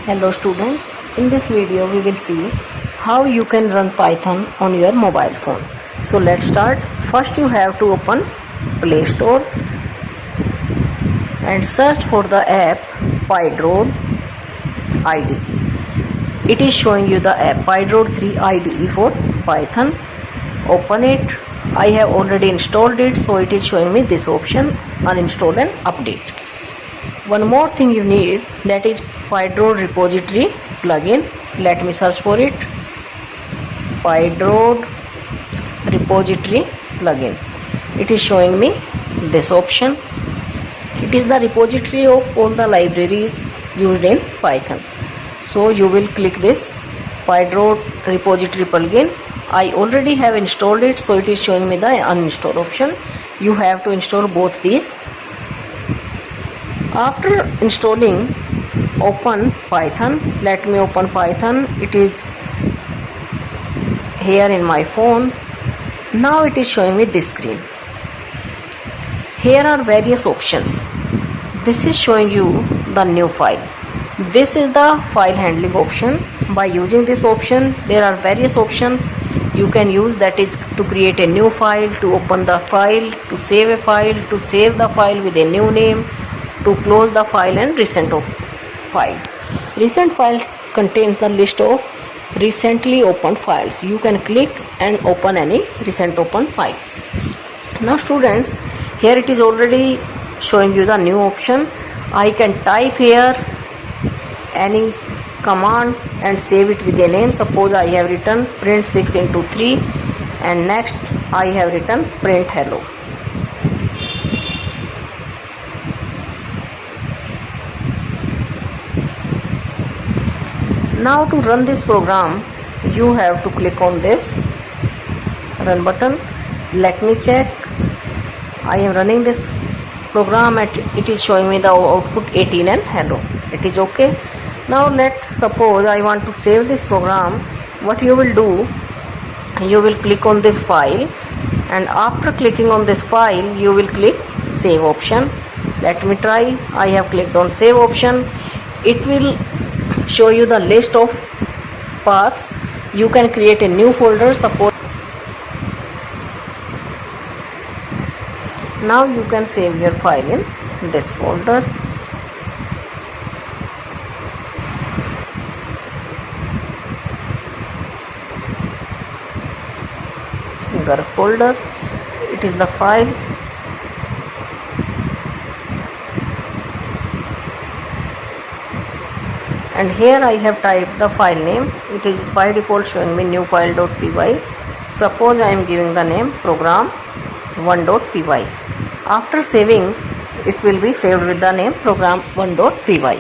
Hello students, in this video we will see how you can run Python on your mobile phone. So let's start. First you have to open Play Store and search for the app PyDroid IDE. It is showing you the app PyDroid 3 IDE for Python. Open it. I have already installed it, so it is showing me this option, uninstall and update. One more thing you need, that is PyDroid repository plugin. Let me search for it. PyDroid repository plugin. It is showing me this option. It is the repository of all the libraries used in Python. So you will click this PyDroid repository plugin. I already have installed it, so it is showing me the uninstall option. You have to install both these. After installing, open Python. Let me open Python. It is here in my phone. Now it is showing me this screen. Here are various options. This is showing you the new file. This is the file handling option. By using this option, there are various options you can use, that is to create a new file, to open the file, to save a file, to save the file with a new name, to close the file, and recent files. Recent files contains the list of recently opened files. You can click and open any recent open files. Now students, here it is already showing you the new option. I can type here any command and save it with a name. Suppose I have written print 6 into 3 and next I have written print hello. Now to run this program, you have to click on this run button. Let me check. I am running this program and it is showing me the output 18 and hello. It is okay. Now let's suppose I want to save this program. What you will do, you will click on this file, and after clicking on this file you will click save option. Let me try. I have clicked on save option. It will show you the list of paths. You can create a new folder. Suppose now you can save your file in this folder. Folder, it is the file. And here I have typed the file name. It is by default showing me new file.py. Suppose I am giving the name program1.py. After saving, it will be saved with the name program1.py.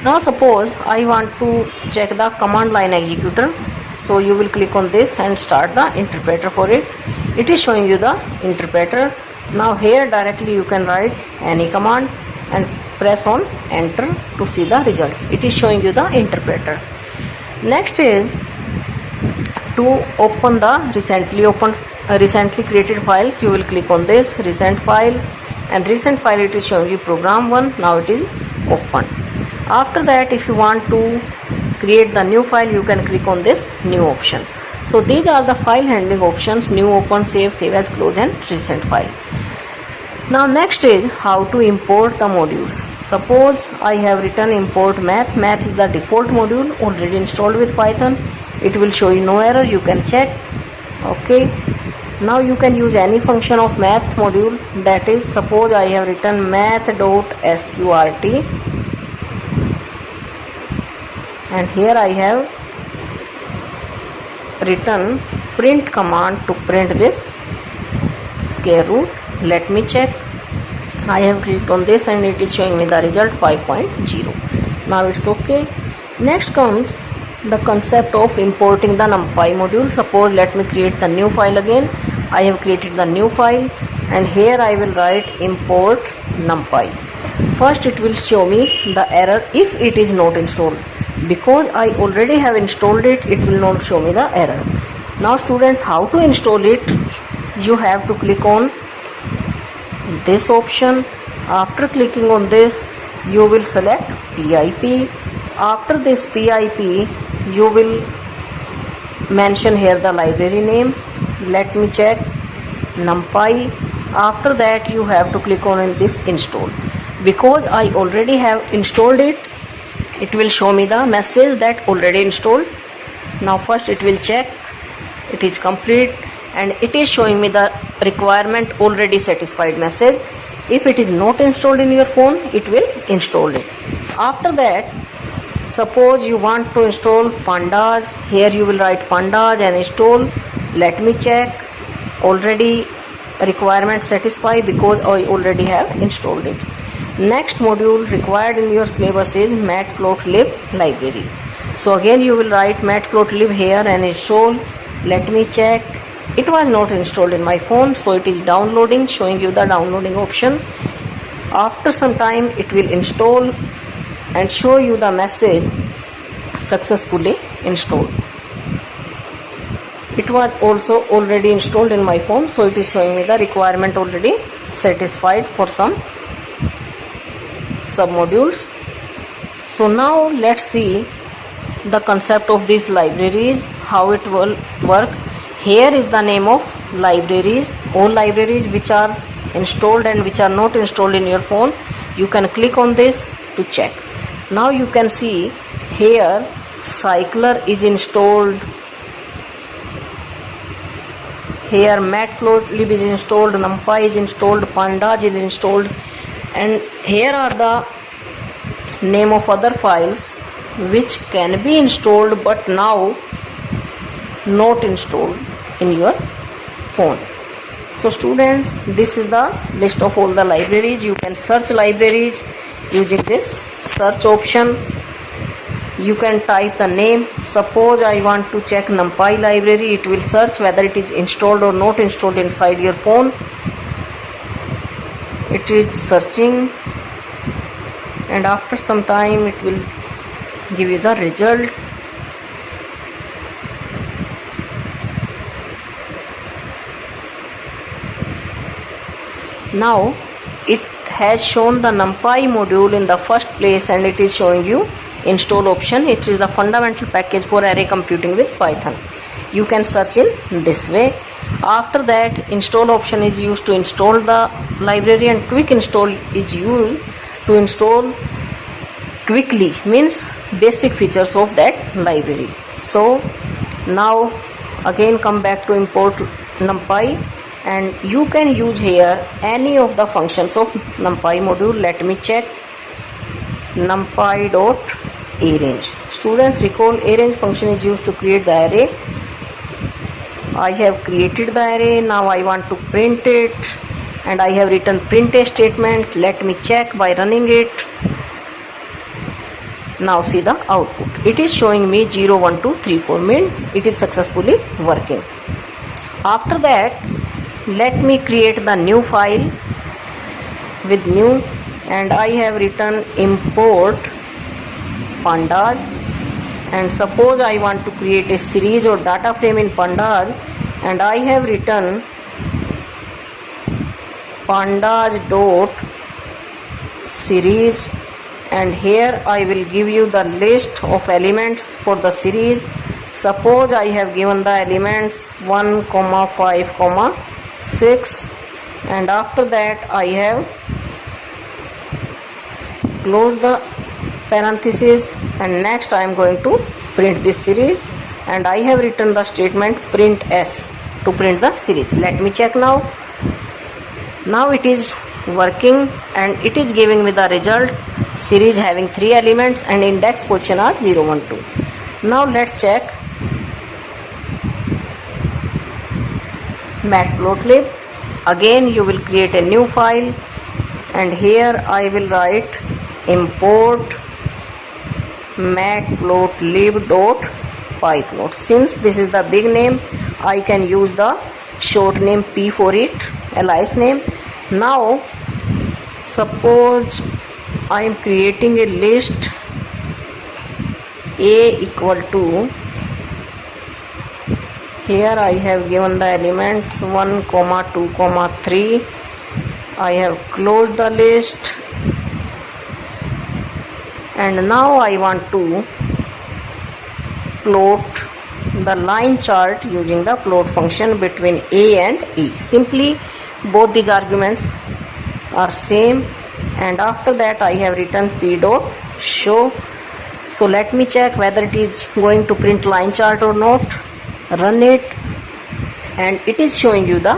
Now suppose I want to check the command line executor. So you will click on this and start the interpreter for it. It is showing you the interpreter. Now here directly you can write any command and press on enter to see the result. It is showing you the interpreter. Next is to open the recently created files. You will click on this recent files, and recent file it is showing you program1. Now it is open. After that, if you want to create the new file, you can click on this new option. So these are the file handling options: new, open, save as, close, and recent file. Now next is how to import the modules. Suppose I have written import math. Math is the default module already installed with Python. It will show you no error. You can check. Okay. Now you can use any function of math module. That is, suppose I have written math.sqrt, and here I have written print command to print this square root. Let me check. I have clicked on this and it is showing me the result 5.0. Now it's okay. Next comes the concept of importing the NumPy module. Suppose let me create the new file again. I have created the new file and here I will write import NumPy. First it will show me the error if it is not installed. Because I already have installed it, it will not show me the error. Now students, how to install it? You have to click on this option. After clicking on this, you will select PIP After this PIP, you will mention here the library name. Let me check. NumPy. After that you have to click on this install. Because I already have installed it, it will show me the message that already installed. Now first it will check it is complete, and it is showing me the requirement already satisfied message. If it is not installed in your phone, it will install it. After that, suppose you want to install Pandas. Here you will write Pandas and install. Let me check. Already requirement satisfied because I already have installed it. Next module required in your syllabus is matplotlib library. So again you will write matplotlib here and install. Let me check. It was not installed in my phone, so it is downloading, showing you the downloading option. After some time it will install and show you the message successfully installed. It was also already installed in my phone, so it is showing me the requirement already satisfied for some submodules. So now let's see the concept of these libraries, how it will work. Here is the name of libraries. All libraries which are installed and which are not installed in your phone, you can click on this to check. Now you can see here Cycler is installed, here matplotlib is installed, NumPy is installed, Pandas is installed, and here are the name of other files which can be installed but now not installed in your phone. So students, this is the list of all the libraries. You can search libraries using this search option. You can type the name. Suppose I want to check NumPy library, it will search whether it is installed or not installed inside your phone. It is searching, and after some time it will give you the result. Now it has shown the NumPy module in the first place, and it is showing you install option. It is the fundamental package for array computing with Python. You can search in this way. After that, install option is used to install the library, and quick install is used to install quickly, means basic features of that library. So now again come back to import NumPy, and you can use here any of the functions of NumPy module. Let me check. NumPy.arrange. Students, recall arrange function is used to create the array. I have created the array. Now I want to print it, and I have written print a statement. Let me check by running it. Now see the output. It is showing me 0, 1, 2, 3, 4, means it is successfully working. After that, let me create the new file with new, and I have written import Pandas, and suppose I want to create a series or data frame in Pandas, and I have written pandas dot series, and here I will give you the list of elements for the series. Suppose I have given the elements 1, 5, 6, and after that I have closed the parenthesis, and next I am going to print this series, and I have written the statement print s to print the series. Let me check now. Now it is working, and it is giving me the result, series having 3 elements and index position are 0, 1, 2. Now let's check matplotlib. Again you will create a new file, and here I will write import matplotlib.pyplot. Since this is the big name, I can use the short name P for it, alias name. Now suppose I am creating a list A equal to, here I have given the elements 1, 2, 3. I have closed the list, and now I want to plot the line chart using the plot function between A and E. Simply both these arguments are same, and after that I have written p dot show. So let me check whether it is going to print line chart or not. Run it, and it is showing you the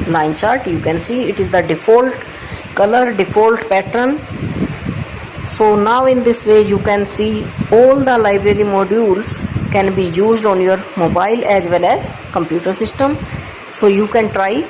line chart. You can see it is the default color, default pattern. So now in this way you can see all the library modules can be used on your mobile as well as computer system. So you can try